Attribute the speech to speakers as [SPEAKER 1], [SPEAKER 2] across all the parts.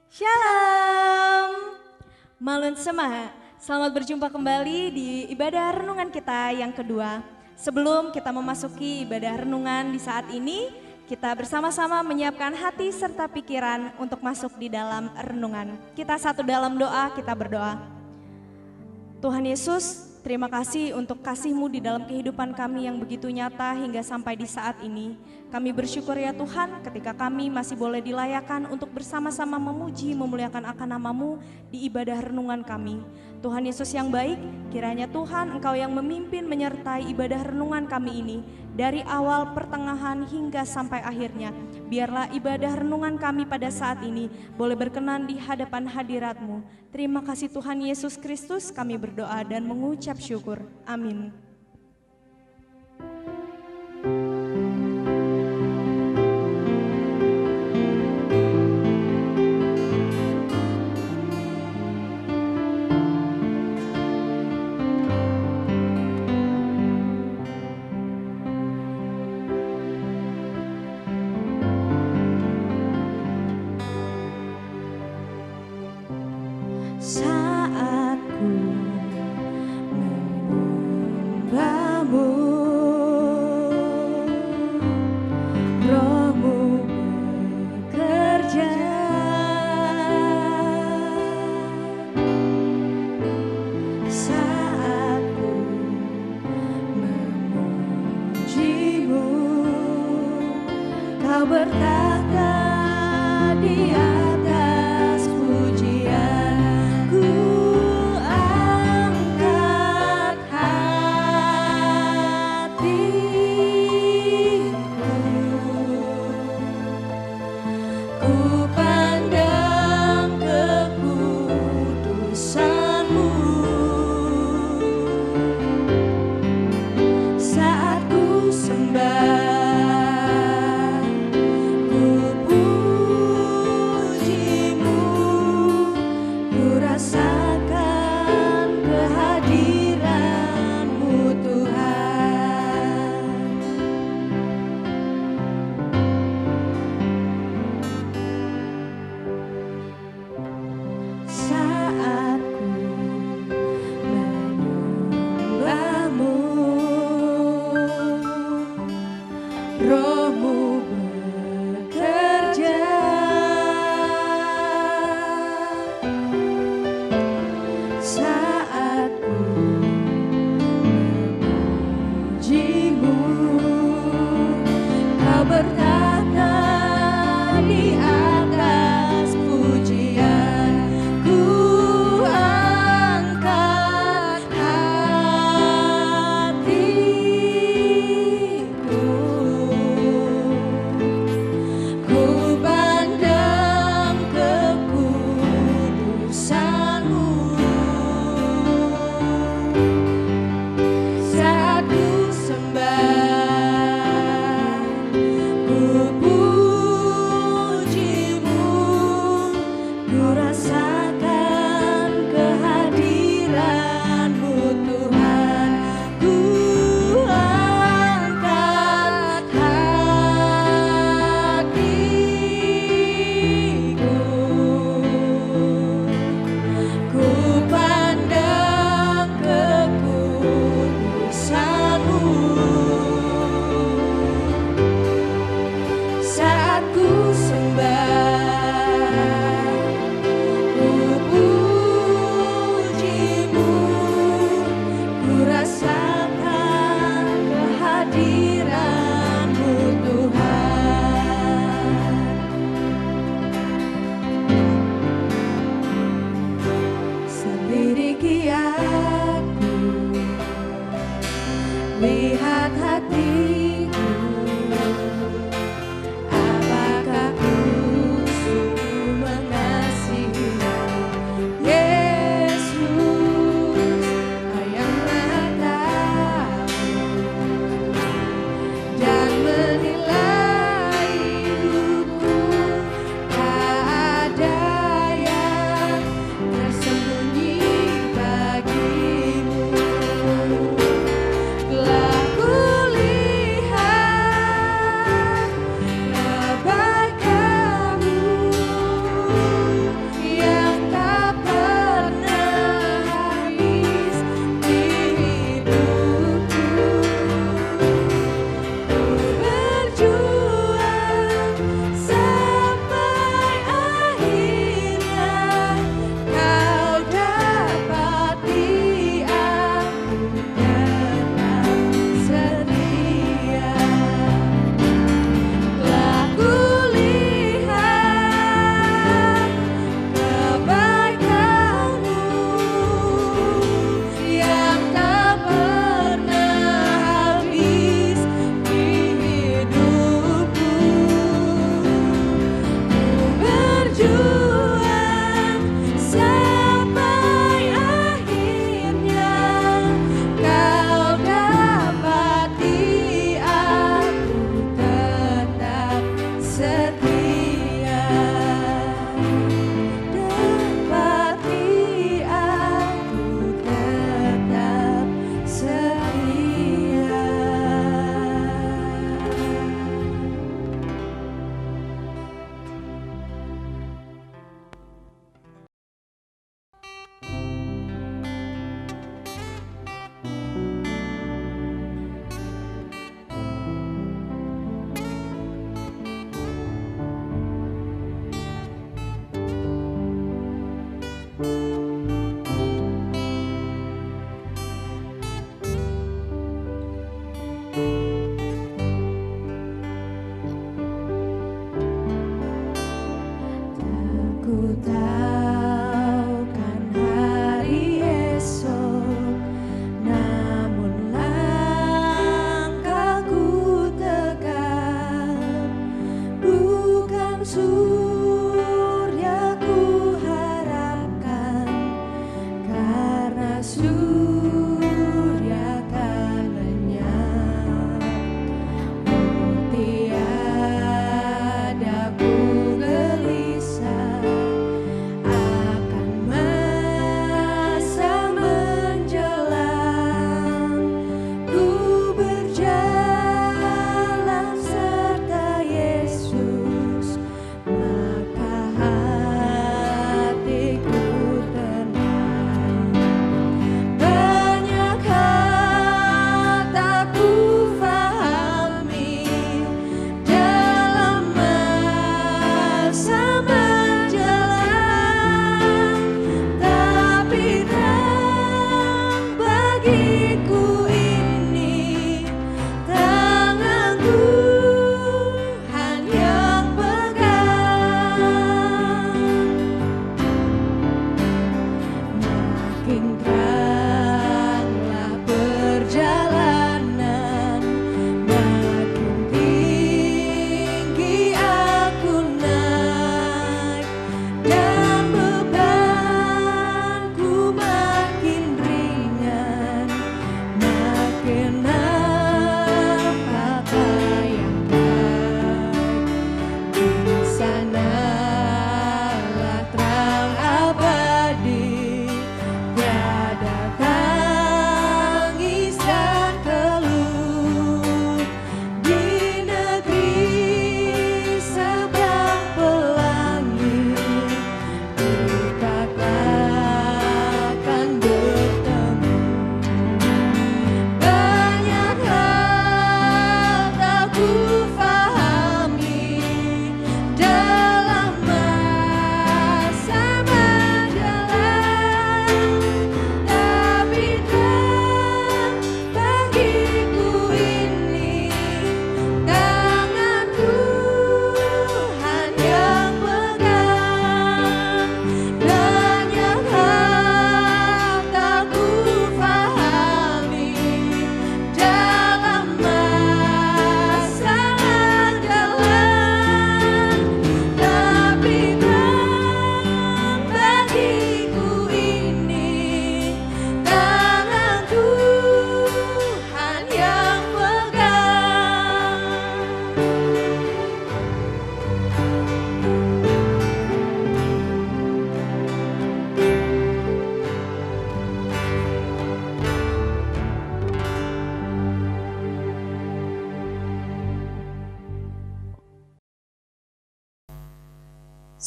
[SPEAKER 1] Shalom, Malun Sema. Selamat berjumpa kembali di ibadah renungan kita yang kedua. Sebelum kita memasuki ibadah renungan di saat ini, kita bersama-sama menyiapkan hati serta pikiran untuk masuk di dalam renungan. Kita satu dalam doa, kita berdoa. Tuhan Yesus, terima kasih untuk kasih-Mu di dalam kehidupan kami yang begitu nyata hingga sampai di saat ini. Kami bersyukur ya Tuhan ketika kami masih boleh dilayakan untuk bersama-sama memuji, memuliakan akan nama-Mu di ibadah renungan kami. Tuhan Yesus yang baik, kiranya Tuhan Engkau yang memimpin menyertai ibadah renungan kami ini dari awal, pertengahan hingga sampai akhirnya. Biarlah ibadah renungan kami pada saat ini boleh berkenan di hadapan hadirat-Mu. Terima kasih Tuhan Yesus Kristus, kami berdoa dan mengucap syukur. Amin. Saat ku menyembah-Mu, Roh-Mu bekerja. Saat ku memuji-Mu, Kau bertata di atas pujian. Ku angkat hatiku, ku pandang kekudusan-Mu. Saat ku sembah, ku puji-Mu, ku rasakan kehadiran-Mu Tuhan. Saat ku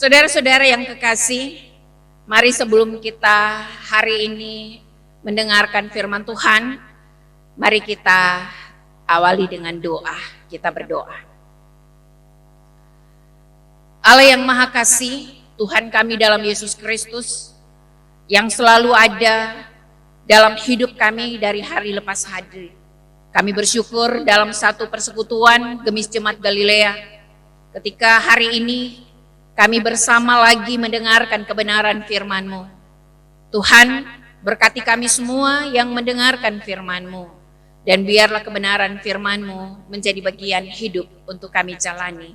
[SPEAKER 2] Saudara-saudara yang kekasih, mari sebelum kita hari ini mendengarkan firman Tuhan, mari kita awali dengan doa. Kita berdoa. Allah yang Maha Kasih, Tuhan kami dalam Yesus Kristus, yang selalu ada dalam hidup kami dari hari lepas hari. Kami bersyukur dalam satu persekutuan Gemis Jemaat Galilea, ketika hari ini kami bersama lagi mendengarkan kebenaran firman-Mu. Tuhan, berkati kami semua yang mendengarkan firman-Mu, dan biarlah kebenaran firman-Mu menjadi bagian hidup untuk kami jalani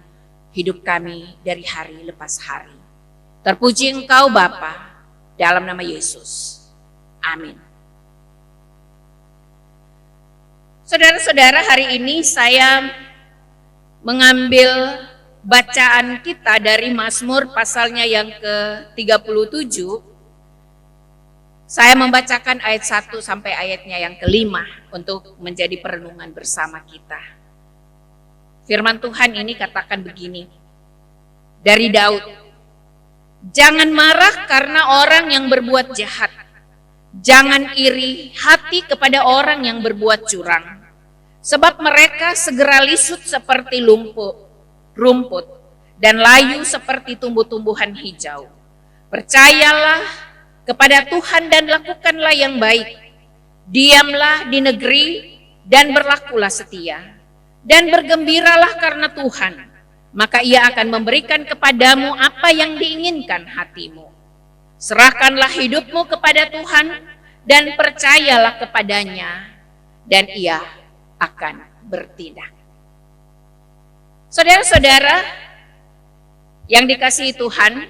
[SPEAKER 2] hidup kami dari hari lepas hari. Terpuji Engkau Bapa, dalam nama Yesus. Amin. Saudara-saudara, hari ini saya mengambil bacaan kita dari Mazmur pasalnya yang ke-37. Saya membacakan ayat 1 sampai ayatnya yang ke-5 untuk menjadi perenungan bersama kita. Firman Tuhan ini katakan begini, dari Daud, jangan marah karena orang yang berbuat jahat, jangan iri hati kepada orang yang berbuat curang, sebab mereka segera lisut seperti rumput dan layu seperti tumbuh-tumbuhan hijau. Percayalah kepada Tuhan dan lakukanlah yang baik. Diamlah di negeri dan berlakulah setia, dan bergembiralah karena Tuhan, maka Ia akan memberikan kepadamu apa yang diinginkan hatimu. Serahkanlah hidupmu kepada Tuhan, dan percayalah kepadanya, dan Ia akan bertindak. Saudara-saudara yang dikasihi Tuhan,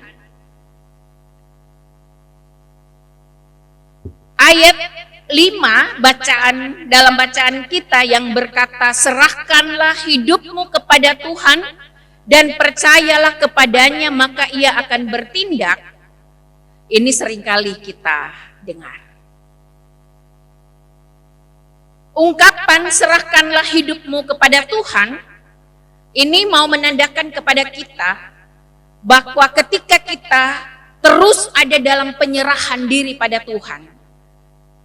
[SPEAKER 2] ayat 5 dalam bacaan kita yang berkata, serahkanlah hidupmu kepada Tuhan dan percayalah kepadanya maka Ia akan bertindak. Ini seringkali kita dengar. Ungkapan serahkanlah hidupmu kepada Tuhan ini mau menandakan kepada kita bahwa ketika kita terus ada dalam penyerahan diri pada Tuhan,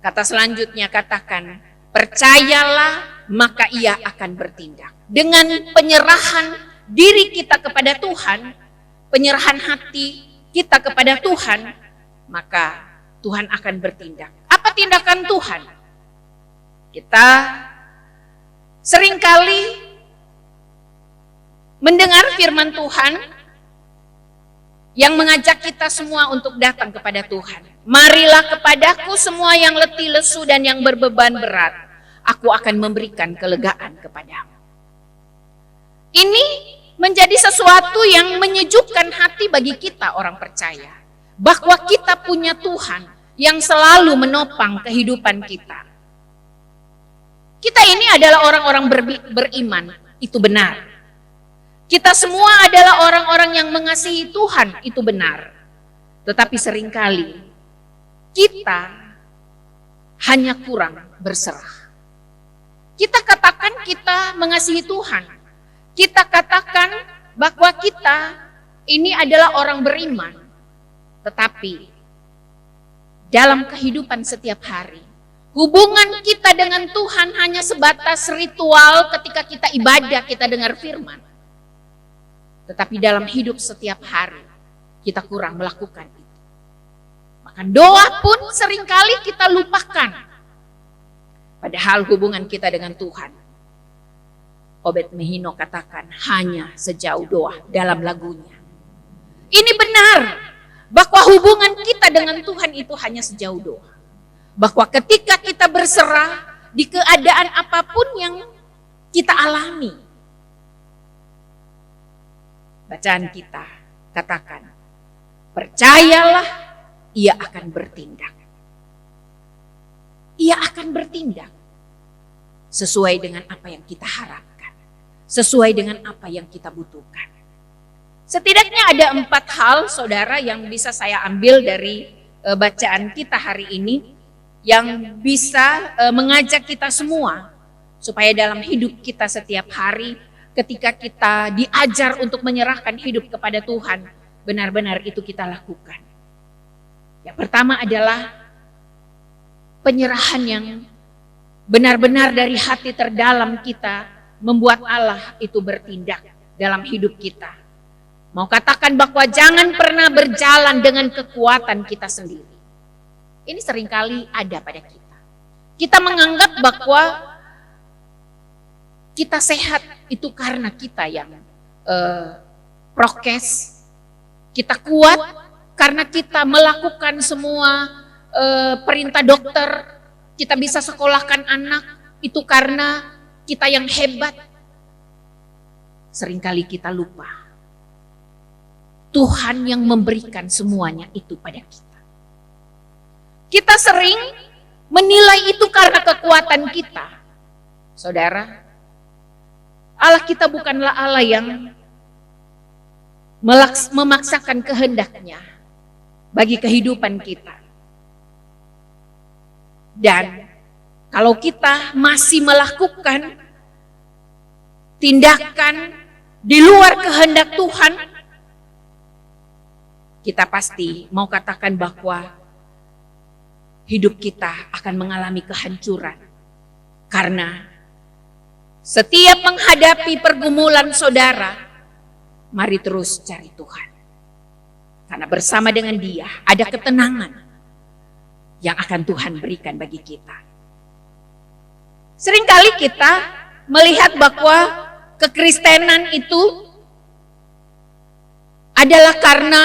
[SPEAKER 2] kata selanjutnya katakan, percayalah maka Ia akan bertindak. Dengan penyerahan diri kita kepada Tuhan, penyerahan hati kita kepada Tuhan, maka Tuhan akan bertindak. Apa tindakan Tuhan? Kita seringkali mendengar firman Tuhan yang mengajak kita semua untuk datang kepada Tuhan. Marilah kepadaku semua yang letih lesu dan yang berbeban berat, aku akan memberikan kelegaan kepadamu. Ini menjadi sesuatu yang menyejukkan hati bagi kita orang percaya, bahwa kita punya Tuhan yang selalu menopang kehidupan kita. Kita ini adalah orang-orang beriman, itu benar. Kita semua adalah orang-orang yang mengasihi Tuhan, itu benar. Tetapi seringkali kita hanya kurang berserah. Kita katakan kita mengasihi Tuhan. Kita katakan bahwa kita ini adalah orang beriman. Tetapi dalam kehidupan setiap hari, hubungan kita dengan Tuhan hanya sebatas ritual ketika kita ibadah, kita dengar firman. Tetapi dalam hidup setiap hari, kita kurang melakukan itu. Maka doa pun seringkali kita lupakan. Padahal hubungan kita dengan Tuhan, Obed Mehino katakan, hanya sejauh doa dalam lagunya. Ini benar, bahwa hubungan kita dengan Tuhan itu hanya sejauh doa. Bahwa ketika kita berserah di keadaan apapun yang kita alami, bacaan kita katakan, percayalah Ia akan bertindak. Ia akan bertindak sesuai dengan apa yang kita harapkan, sesuai dengan apa yang kita butuhkan. Setidaknya ada 4 hal, saudara, yang bisa saya ambil dari bacaan kita hari ini, yang bisa mengajak kita semua supaya dalam hidup kita setiap hari, ketika kita diajar untuk menyerahkan hidup kepada Tuhan, benar-benar itu kita lakukan. Yang pertama adalah penyerahan yang benar-benar dari hati terdalam kita, membuat Allah itu bertindak dalam hidup kita. Mau katakan bahwa jangan pernah berjalan dengan kekuatan kita sendiri. Ini seringkali ada pada kita. Kita menganggap bahwa kita sehat itu karena kita yang prokes, kita kuat karena kita melakukan semua perintah dokter, kita bisa sekolahkan anak, itu karena kita yang hebat. Seringkali kita lupa, Tuhan yang memberikan semuanya itu pada kita. Kita sering menilai itu karena kekuatan kita. Saudara, Allah kita bukanlah Allah yang memaksakan kehendaknya bagi kehidupan kita. Dan kalau kita masih melakukan tindakan di luar kehendak Tuhan, kita pasti mau katakan bahwa hidup kita akan mengalami kehancuran. Karena setiap menghadapi pergumulan saudara, mari terus cari Tuhan. Karena bersama dengan Dia ada ketenangan yang akan Tuhan berikan bagi kita. Seringkali kita melihat bahwa kekristenan itu adalah karena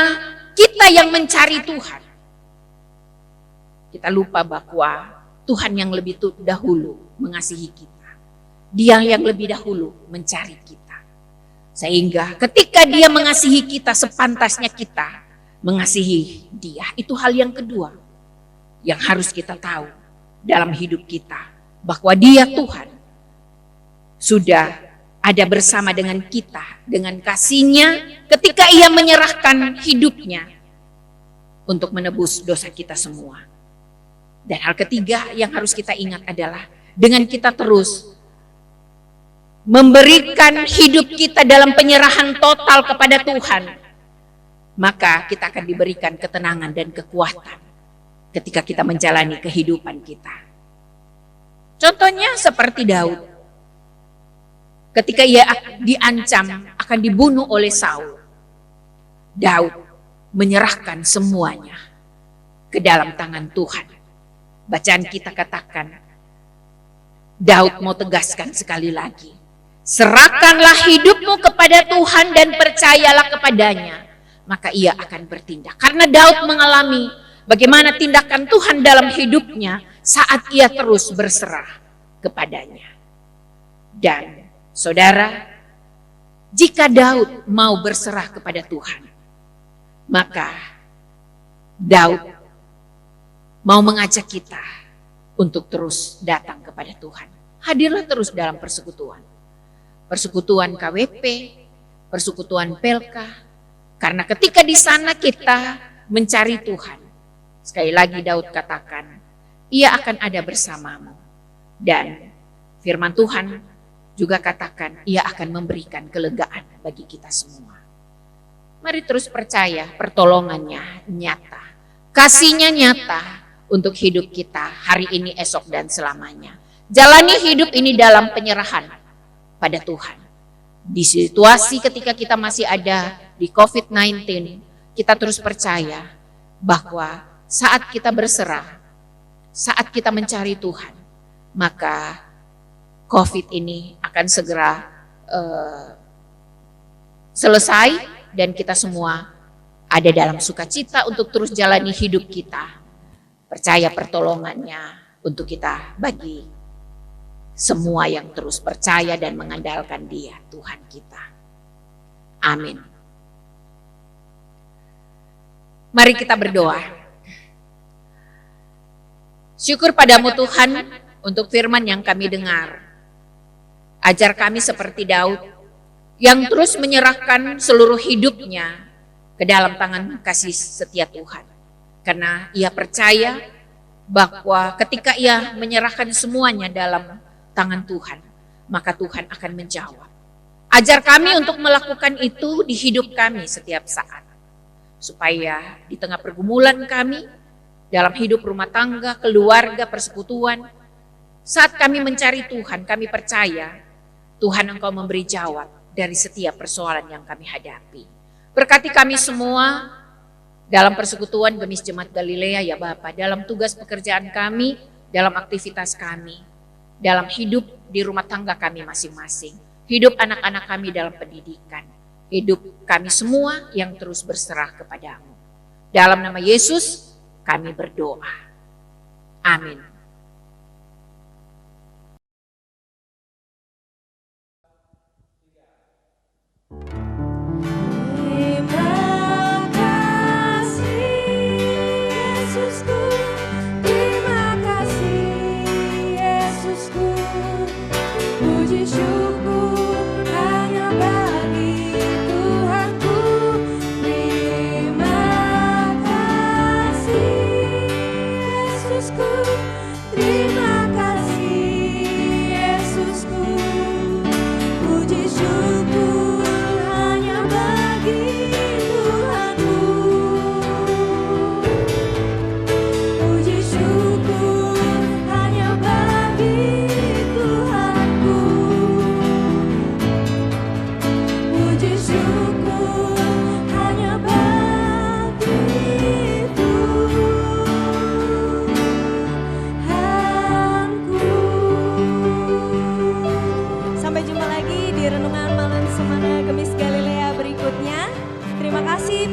[SPEAKER 2] kita yang mencari Tuhan. Kita lupa bahwa Tuhan yang lebih dahulu mengasihi kita. Dia yang lebih dahulu mencari kita. Sehingga ketika Dia mengasihi kita, sepantasnya kita mengasihi Dia. Itu hal yang kedua yang harus kita tahu dalam hidup kita. Bahwa Dia Tuhan sudah ada bersama dengan kita. Dengan kasih-Nya ketika Ia menyerahkan hidupnya untuk menebus dosa kita semua. Dan hal ketiga yang harus kita ingat adalah dengan kita terus memberikan hidup kita dalam penyerahan total kepada Tuhan, maka kita akan diberikan ketenangan dan kekuatan ketika kita menjalani kehidupan kita. Contohnya seperti Daud. Ketika ia diancam akan dibunuh oleh Saul, Daud menyerahkan semuanya ke dalam tangan Tuhan. Bacaan kita katakan, Daud mau tegaskan sekali lagi, serahkanlah hidupmu kepada Tuhan dan percayalah kepadanya, maka ia akan bertindak. Karena Daud mengalami bagaimana tindakan Tuhan dalam hidupnya saat ia terus berserah kepadanya. Dan saudara, jika Daud mau berserah kepada Tuhan, maka Daud mau mengajak kita untuk terus datang kepada Tuhan. Hadirlah terus dalam persekutuan. Persekutuan KWP, persekutuan Pelka. Karena ketika di sana kita mencari Tuhan, sekali lagi Daud katakan, Ia akan ada bersamamu. Dan firman Tuhan juga katakan, Ia akan memberikan kelegaan bagi kita semua. Mari terus percaya pertolongannya nyata. Kasih-Nya nyata untuk hidup kita hari ini, esok, dan selamanya. Jalani hidup ini dalam penyerahan pada Tuhan. Di situasi ketika kita masih ada di COVID-19, kita terus percaya bahwa saat kita berserah, saat kita mencari Tuhan, maka COVID ini akan segera selesai dan kita semua ada dalam sukacita untuk terus jalani hidup kita. Percaya pertolongannya untuk kita bagi semua yang terus percaya dan mengandalkan Dia, Tuhan kita. Amin. Mari kita berdoa. Syukur padamu Tuhan untuk firman yang kami dengar. Ajar kami seperti Daud yang terus menyerahkan seluruh hidupnya ke dalam tangan kasih setia Tuhan. Karena ia percaya bahwa ketika ia menyerahkan semuanya dalam tangan Tuhan, maka Tuhan akan menjawab. Ajar kami untuk melakukan itu di hidup kami setiap saat. Supaya di tengah pergumulan kami, dalam hidup rumah tangga, keluarga, persekutuan, saat kami mencari Tuhan, kami percaya Tuhan Engkau memberi jawab dari setiap persoalan yang kami hadapi. Berkati kami semua dalam persekutuan Gemis Jemaat Galilea ya Bapa, dalam tugas pekerjaan kami, dalam aktivitas kami, dalam hidup di rumah tangga kami masing-masing, hidup anak-anak kami dalam pendidikan, hidup kami semua yang terus berserah kepadamu. Dalam nama Yesus kami berdoa. Amin.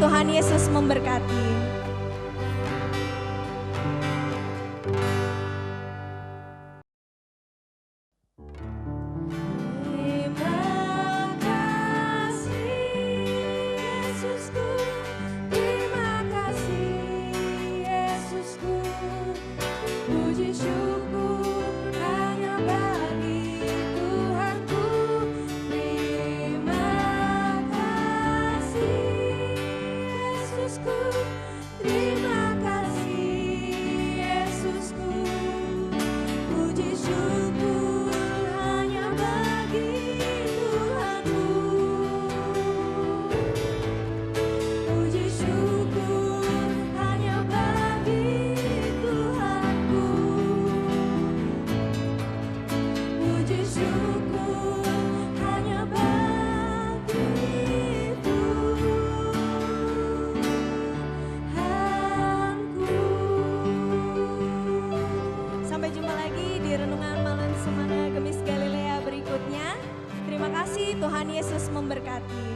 [SPEAKER 1] Tuhan Yesus memberkati. Sampai jumpa lagi di Renungan Malam Semana Gemis Galilea berikutnya. Terima kasih, Tuhan Yesus memberkati.